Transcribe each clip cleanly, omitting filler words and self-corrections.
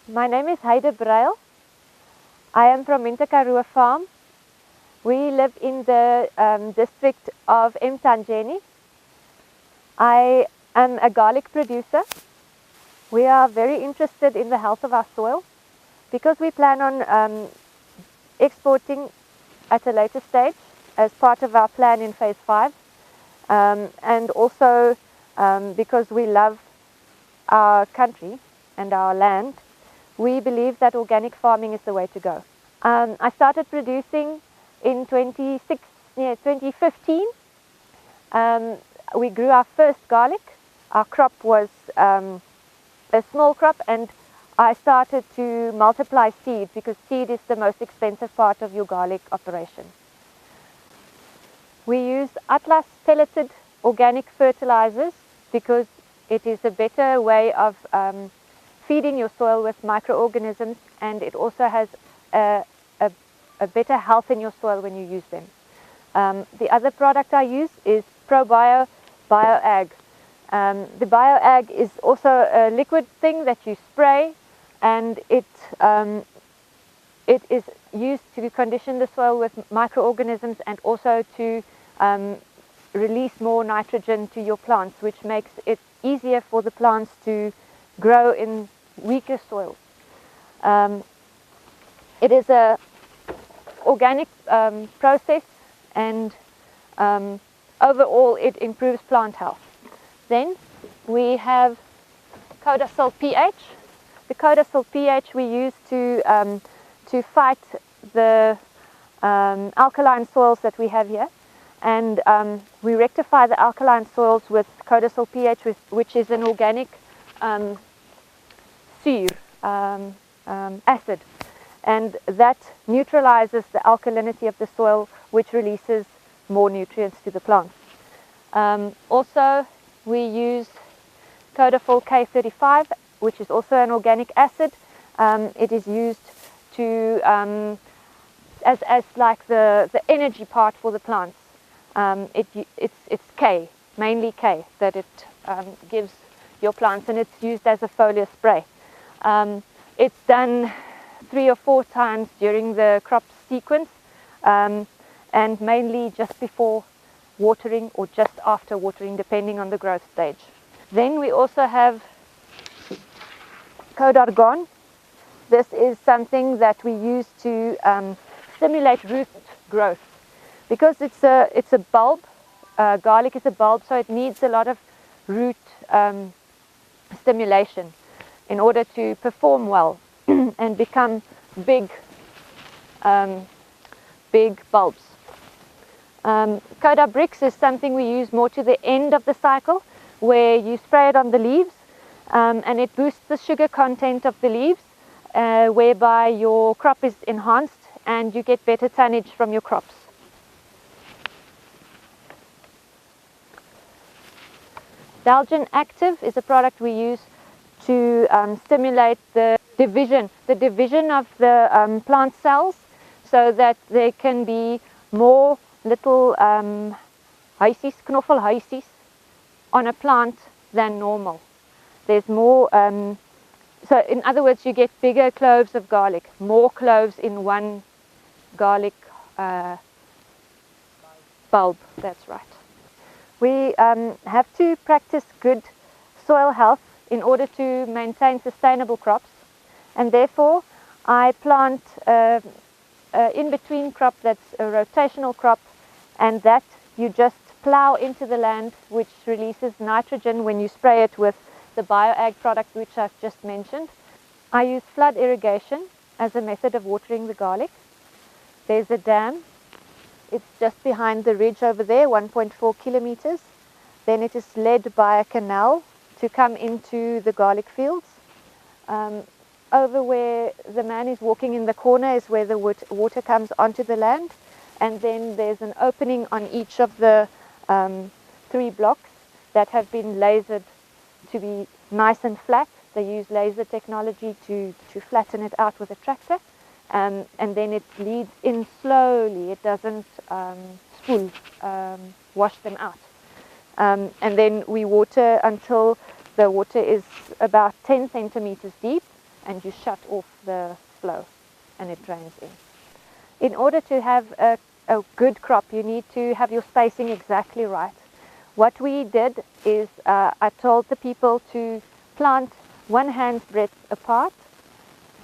My name is Heide Breyl. I am from Karoo farm. We live in the district of Mtanjeni. I am a garlic producer. We are very interested in the health of our soil because we plan on exporting at a later stage as part of our plan in phase 5, and also because we love our country and our land. We believe that organic farming is the way to go. I started producing in 2015. We grew our first garlic. Our crop was a small crop, and I started to multiply seed because seed is the most expensive part of your garlic operation. We use Atlas pelleted organic fertilizers because it is a better way of feeding your soil with microorganisms, and it also has a better health in your soil when you use them. The other product I use is ProBio BioAg. The BioAg is also a liquid thing that you spray, and it is used to condition the soil with microorganisms and also to release more nitrogen to your plants, which makes it easier for the plants to grow in weaker soils. It is a organic process, and overall it improves plant health. Then we have Codacil pH. The Codacil pH we use to fight the alkaline soils that we have here, and we rectify the alkaline soils with Codacil pH, which is an organic acid, and that neutralizes the alkalinity of the soil, which releases more nutrients to the plants. Also, we use Codafol K35, which is also an organic acid. It is used to as like the energy part for the plants. It's K, mainly K, that it gives your plants, and it's used as a foliar spray. It's done 3 or 4 times during the crop sequence, and mainly just before watering or just after watering, depending on the growth stage. Then we also have Codargon. This is something that we use to stimulate root growth, because it's a bulb. Garlic is a bulb, so it needs a lot of root stimulation in order to perform well and become big bulbs. Coda Bricks is something we use more to the end of the cycle, where you spray it on the leaves, and it boosts the sugar content of the leaves, whereby your crop is enhanced and you get better tonnage from your crops. Belgian Active is a product we use to stimulate the division of the plant cells, so that there can be more little knoffelhuisies on a plant than normal. There's more, so in other words, you get bigger cloves of garlic, more cloves in one garlic bulb. That's right. We have to practice good soil health in order to maintain sustainable crops, and therefore I plant in-between crop that's a rotational crop, and that you just plow into the land, which releases nitrogen when you spray it with the BioAg product, which I've just mentioned. I use flood irrigation as a method of watering the garlic. There's a dam. It's just behind the ridge over there, 1.4 kilometers. Then it is led by a canal to come into the garlic fields. Over where the man is walking in the corner is where the water comes onto the land, and then there's an opening on each of the 3 blocks that have been lasered to be nice and flat. They use laser technology to flatten it out with a tractor, and then it leads in slowly. It doesn't spool, wash them out. And then we water until the water is about 10 centimeters deep, and you shut off the flow and it drains in. In order to have a good crop, you need to have your spacing exactly right. What we did is I told the people to plant 1 hand's breadth apart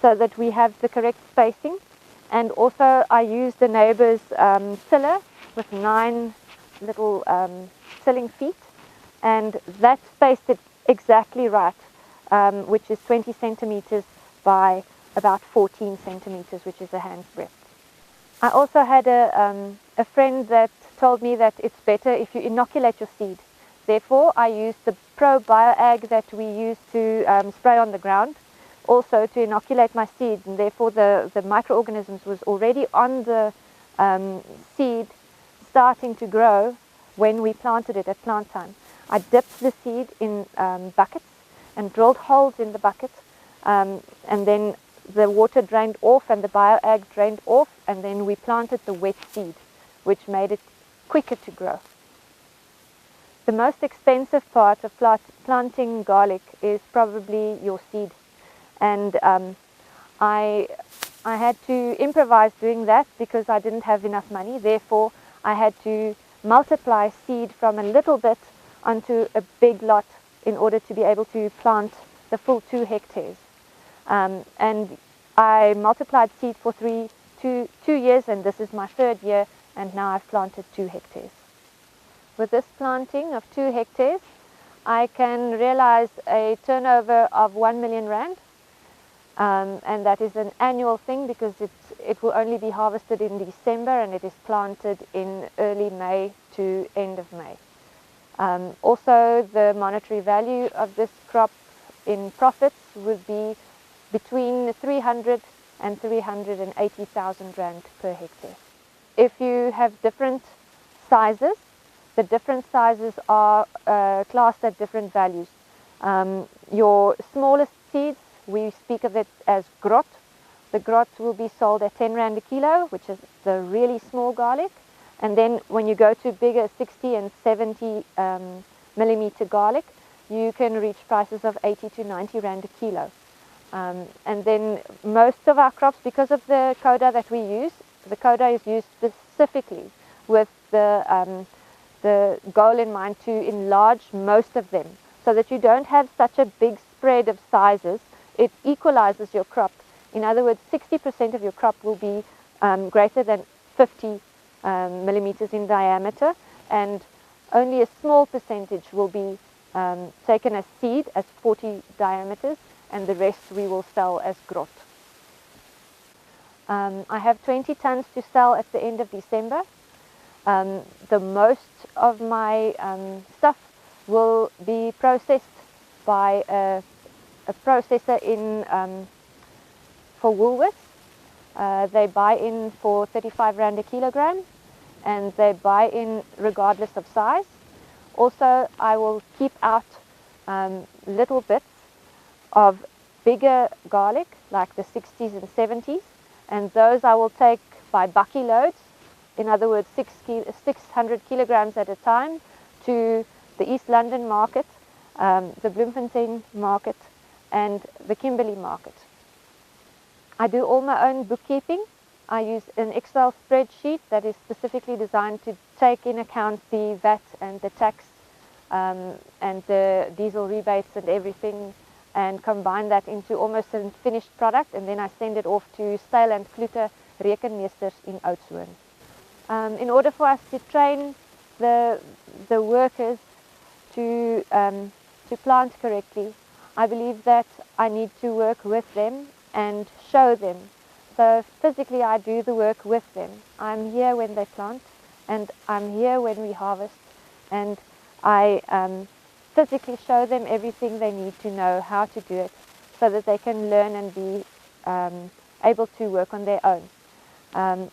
so that we have the correct spacing, and also I used the neighbor's tiller with 9 little tilling feet, and that spaced it exactly right, which is 20 centimeters by about 14 centimeters, which is a hand's breadth. I also had a friend that told me that it's better if you inoculate your seed. Therefore, I used the Pro BioAg that we use to spray on the ground, also to inoculate my seed, and therefore the microorganisms was already on the seed, starting to grow when we planted it at plant time. I dipped the seed in buckets and drilled holes in the bucket, and then the water drained off and the BioAg drained off, and then we planted the wet seed, which made it quicker to grow. The most expensive part of planting garlic is probably your seed, and I had to improvise doing that because I didn't have enough money. Therefore, I had to multiply seed from a little bit onto a big lot in order to be able to plant the full 2 hectares. And I multiplied seed for 2 years, and this is my 3rd year, and now I've planted 2 hectares. With this planting of 2 hectares, I can realize a turnover of 1 million rand, and that is an annual thing because it will only be harvested in December, and it is planted in early May to end of May. Also, the monetary value of this crop in profits would be between 300 and 380,000 rand per hectare. If you have different sizes, the different sizes are classed at different values. Your smallest seeds, we speak of it as grot. The grot will be sold at 10 rand a kilo, which is the really small garlic. And then when you go to bigger 60 and 70 millimeter garlic, you can reach prices of 80 to 90 rand a kilo. And then most of our crops, because of the coda that we use, the coda is used specifically with the goal in mind to enlarge most of them so that you don't have such a big spread of sizes. It equalizes your crop. In other words, 60% of your crop will be greater than 50 millimeters in diameter, and only a small percentage will be taken as seed, as 40 diameters, and the rest we will sell as grot. I have 20 tons to sell at the end of December. The most of my stuff will be processed by a processor in for Woolworths. They buy in for 35 rand a kilogram, and they buy in regardless of size. Also, I will keep out little bits of bigger garlic, like the 60s and 70s, and those I will take by bucky loads, in other words 600 kilograms at a time, to the East London market, the Bloemfontein market, and the Kimberley market. I do all my own bookkeeping. I use an Excel spreadsheet that is specifically designed to take in account the VAT and the tax and the diesel rebates and everything, and combine that into almost a finished product, and then I send it off to Styl and Kloete rekenmeesters in Oudtshoorn. In order for us to train the workers to plant correctly, I believe that I need to work with them and show them. So physically I do the work with them. I'm here when they plant, and I'm here when we harvest, and I physically show them everything they need to know how to do it so that they can learn and be able to work on their own.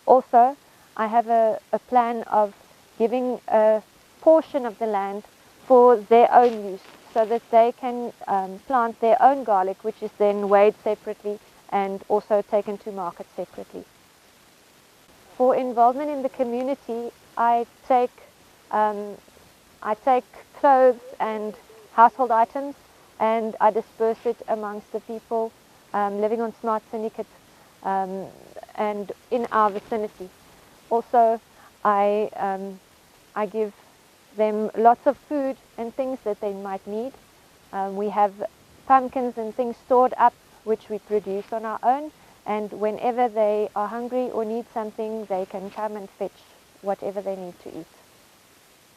Also, I have a plan of giving a portion of the land for their own use so that they can plant their own garlic, which is then weighed separately and also taken to market separately. For involvement in the community, I take clothes and household items, and I disperse it amongst the people living on Smart Syndicate and in our vicinity. Also, I give them lots of food and things that they might need. We have pumpkins and things stored up which we produce on our own, and whenever they are hungry or need something, they can come and fetch whatever they need to eat.